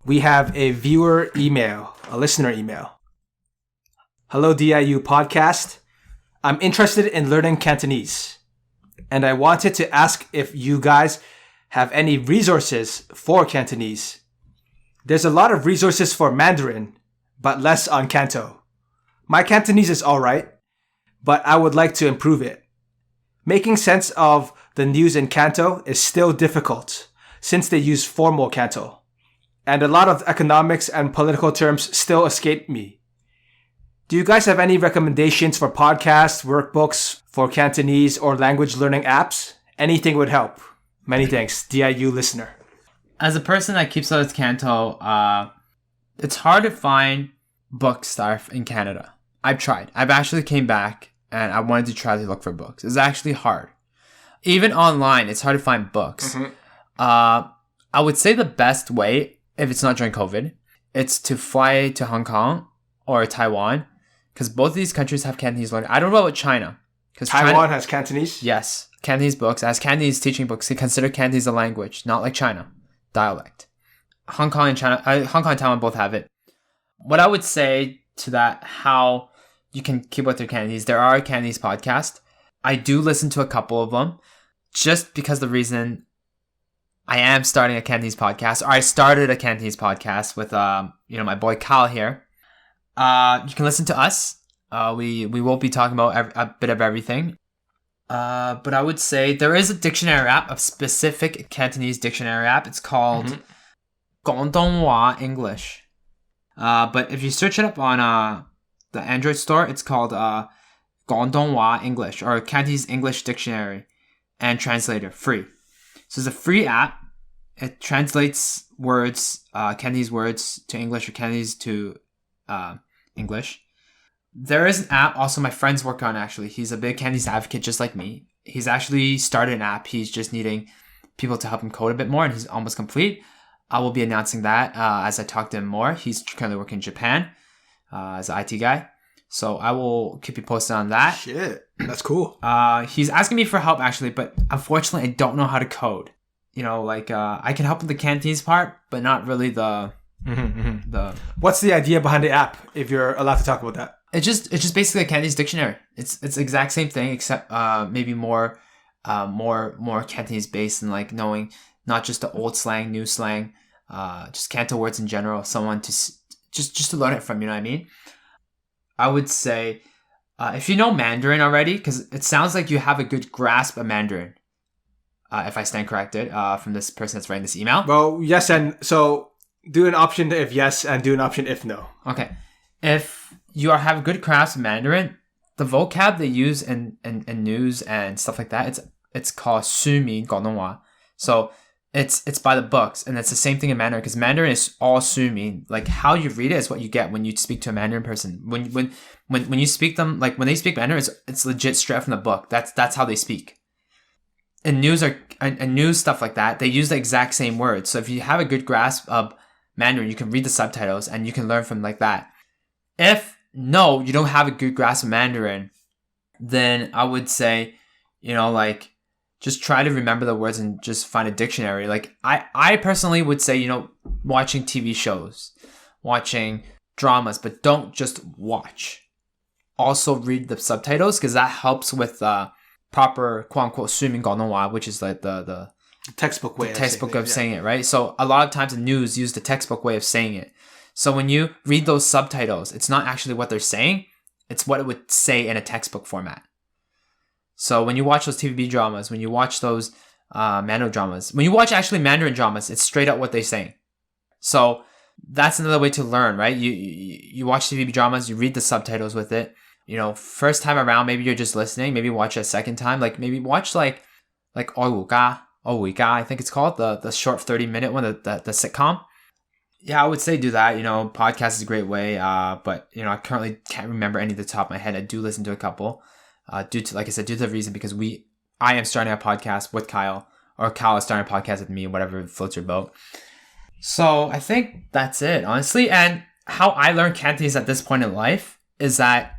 we have a viewer email, a listener email. Hello, DIU Podcast. I'm interested in learning Cantonese, and I wanted to ask if you guys have any resources for Cantonese. There's a lot of resources for Mandarin, but less on Canto. My Cantonese is alright, but I would like to improve it. Making sense of the news in Canto is still difficult, since they use formal Canto, and a lot of economics and political terms still escape me. Do you guys have any recommendations for podcasts, workbooks for Cantonese or language learning apps? Anything would help. Many thanks, DIU listener. As a person that keeps up with Canto, it's hard to find books that are in Canada. I've tried. I've actually came back and I wanted to try to look for books. It's actually hard. Even online, it's hard to find books. Mm-hmm. I would say the best way, if it's not during COVID, it's to fly to Hong Kong or Taiwan, because both of these countries have Cantonese learning. I don't know about China. Taiwan has Cantonese? Yes. Cantonese books. As Cantonese teaching books, they consider Cantonese a language, not like China. Dialect. Hong Kong and Taiwan both have it. What I would say to that, how you can keep with your Cantonese, there are Cantonese podcasts. I do listen to a couple of them, just because the reason I am starting a Cantonese podcast, or I started a Cantonese podcast with my boy Kyle here. You can listen to us. We will be talking about a bit of everything. But I would say there is a dictionary app, a specific Cantonese dictionary app. It's called Guangdonghua English. But if you search it up on the Android store, it's called Guangdonghua English, or Cantonese English Dictionary and Translator, free. So it's a free app. It translates words, Cantonese words to English or Cantonese to English. There is an app also my friend's work on, actually. He's a big Cantonese advocate just like me. He's actually started an app. He's just needing people to help him code a bit more, and he's almost complete. I will be announcing that as I talk to him more. He's currently working in Japan as an IT guy. So I will keep you posted on that. Shit, that's cool. He's asking me for help, actually, but unfortunately, I don't know how to code. I can help with the Cantonese part, but not really the... What's the idea behind the app, if you're allowed to talk about that? It's just basically a Cantonese dictionary. It's the exact same thing, except maybe more Cantonese based, and like knowing not just the old slang, new slang, just Canto words in general. Someone to just to learn it from. You know what I mean? I would say if you know Mandarin already, because it sounds like you have a good grasp of Mandarin. If I stand corrected from this person that's writing this email. Well, yes, and so do an option if yes, and do an option if no. Okay, if you have a good grasp of Mandarin, the vocab they use in news and stuff like that, it's called 书名广东话. So it's by the books, and it's the same thing in Mandarin, because Mandarin is all 书名. Like how you read it is what you get when you speak to a Mandarin person. When you speak them, like when they speak Mandarin, it's legit straight from the book. That's how they speak. In news and news stuff like that, they use the exact same words. So if you have a good grasp of Mandarin, you can read the subtitles and you can learn from like that. If no, you don't have a good grasp of Mandarin, then I would say, just try to remember the words and just find a dictionary. Like I personally would say, watching TV shows, watching dramas, but don't just watch. Also read the subtitles, because that helps with proper quote unquote 书名广东话, which is like the textbook way of saying it, right? So a lot of times the news use the textbook way of saying it. So when you read those subtitles, it's not actually what they're saying, it's what it would say in a textbook format. So when you watch those TVB dramas, when you watch those Mandarin dramas, when you watch actually Mandarin dramas, it's straight up what they're saying. So that's another way to learn, right? You watch TVB dramas, you read the subtitles with it. First time around, maybe you're just listening. Maybe watch it a second time. Like maybe watch like 我I think it's called, the short 30-minute one, the sitcom. Yeah, I would say do that. Podcast is a great way. But I currently can't remember any at the top of my head. I do listen to a couple. Due to the reason, because I am starting a podcast with Kyle, or Kyle is starting a podcast with me, whatever floats your boat. So I think that's it, honestly. And how I learned Cantonese at this point in life is that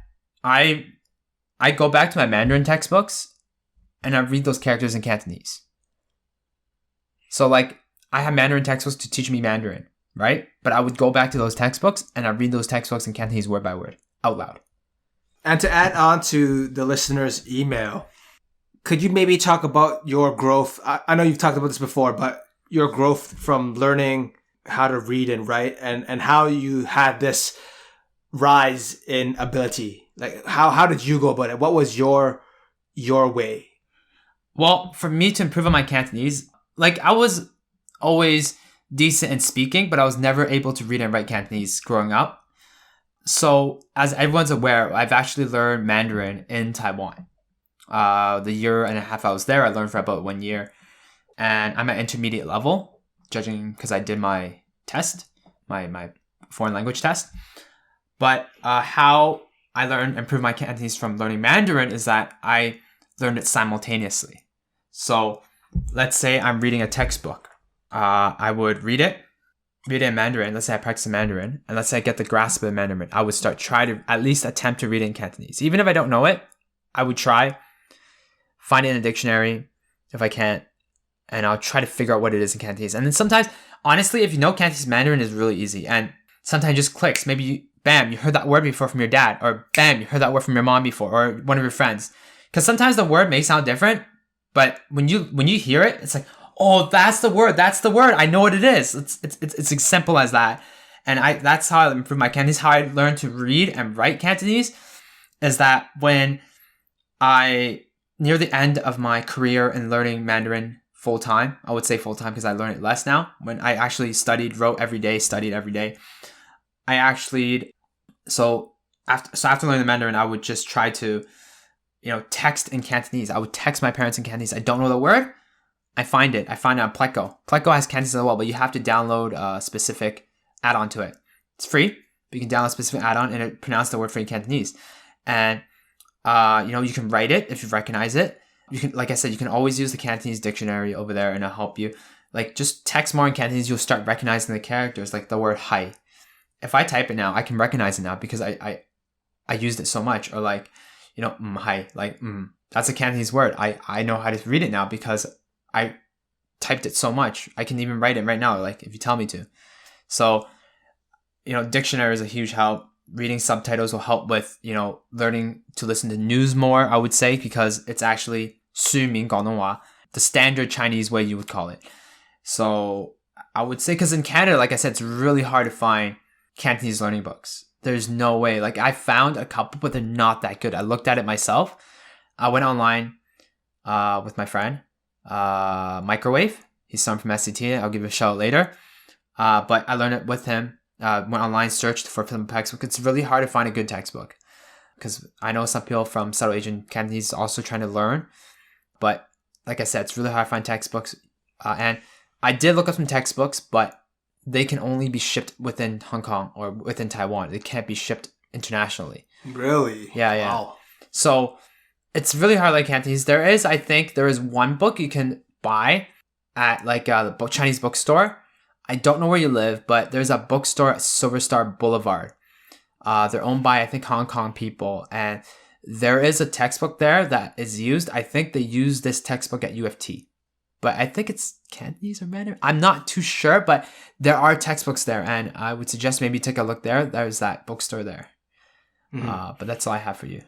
I go back to my Mandarin textbooks and I read those characters in Cantonese. So like I have Mandarin textbooks to teach me Mandarin. right? But I would go back to those textbooks and I'd read those textbooks in Cantonese word by word out loud. And to add on to the listener's email, could you maybe talk about your growth? I know you've talked about this before, but your growth from learning how to read and write and how you had this rise in ability. Like how did you go about it? What was your way? Well, for me to improve on my Cantonese, like I was always decent in speaking, but I was never able to read and write Cantonese growing up. So as everyone's aware, I've actually learned Mandarin in Taiwan. The year and a half I was there, I learned for about 1 year. And I'm at intermediate level, judging because I did my test, my foreign language test. But how I learned, improved my Cantonese from learning Mandarin is that I learned it simultaneously. So let's say I'm reading a textbook. I would read it in Mandarin. Let's say I practice in Mandarin. And let's say I get the grasp of the Mandarin. I would try to at least attempt to read it in Cantonese. Even if I don't know it, I would try, find it in a dictionary if I can't, and I'll try to figure out what it is in Cantonese. And then sometimes, honestly, if you know Cantonese, Mandarin is really easy. And sometimes it just clicks. Maybe you heard that word before from your dad. Or bam, you heard that word from your mom before. Or one of your friends. Because sometimes the word may sound different. But when you hear it, it's like, oh, that's the word. That's the word. I know what it is. It's as simple as that. And that's how I improved my Cantonese. How I learned to read and write Cantonese is that when near the end of my career in learning Mandarin full-time, I would say full-time because I learn it less now. When I actually studied every day, so after learning the Mandarin, I would just try to, text in Cantonese. I would text my parents in Cantonese. I don't know the word. I find it on Pleco. Pleco has Cantonese as well, but you have to download a specific add-on to it. It's free, but you can download a specific add-on and it pronounces the word for you in Cantonese. And, you can write it if you recognize it. You can, like I said, you can always use the Cantonese dictionary over there and it'll help you. Like, just text more in Cantonese, you'll start recognizing the characters, like the word hai. If I type it now, I can recognize it now because I used it so much. Or like, hai, like, that's a Cantonese word. I know how to read it now because I typed it so much. I can even write it right now, like if you tell me to. So, dictionary is a huge help. Reading subtitles will help with, learning to listen to news more, I would say, because it's actually 书名广东话, the standard Chinese way you would call it. So I would say, because in Canada, like I said, it's really hard to find Cantonese learning books. There's no way. Like I found a couple, but they're not that good. I looked at it myself. I went online with my friend, Microwave. He's someone from SCT. I'll give you a shout out later. But I learned it with him. Went online, searched for some textbook. It's really hard to find a good textbook because I know some people from South Asian Cantonese also trying to learn. But like I said, it's really hard to find textbooks. And I did look up some textbooks, but they can only be shipped within Hong Kong or within Taiwan. They can't be shipped internationally. Really? Yeah. Wow. So it's really hard like Cantonese. There is one book you can buy at like the Chinese bookstore. I don't know where you live, but there's a bookstore at Silver Star Boulevard. They're owned by, I think, Hong Kong people. And there is a textbook there that is used. I think they use this textbook at UFT. But I think it's Cantonese or Mandarin. I'm not too sure, but there are textbooks there. And I would suggest maybe take a look there. There's that bookstore there. Mm-hmm. But that's all I have for you.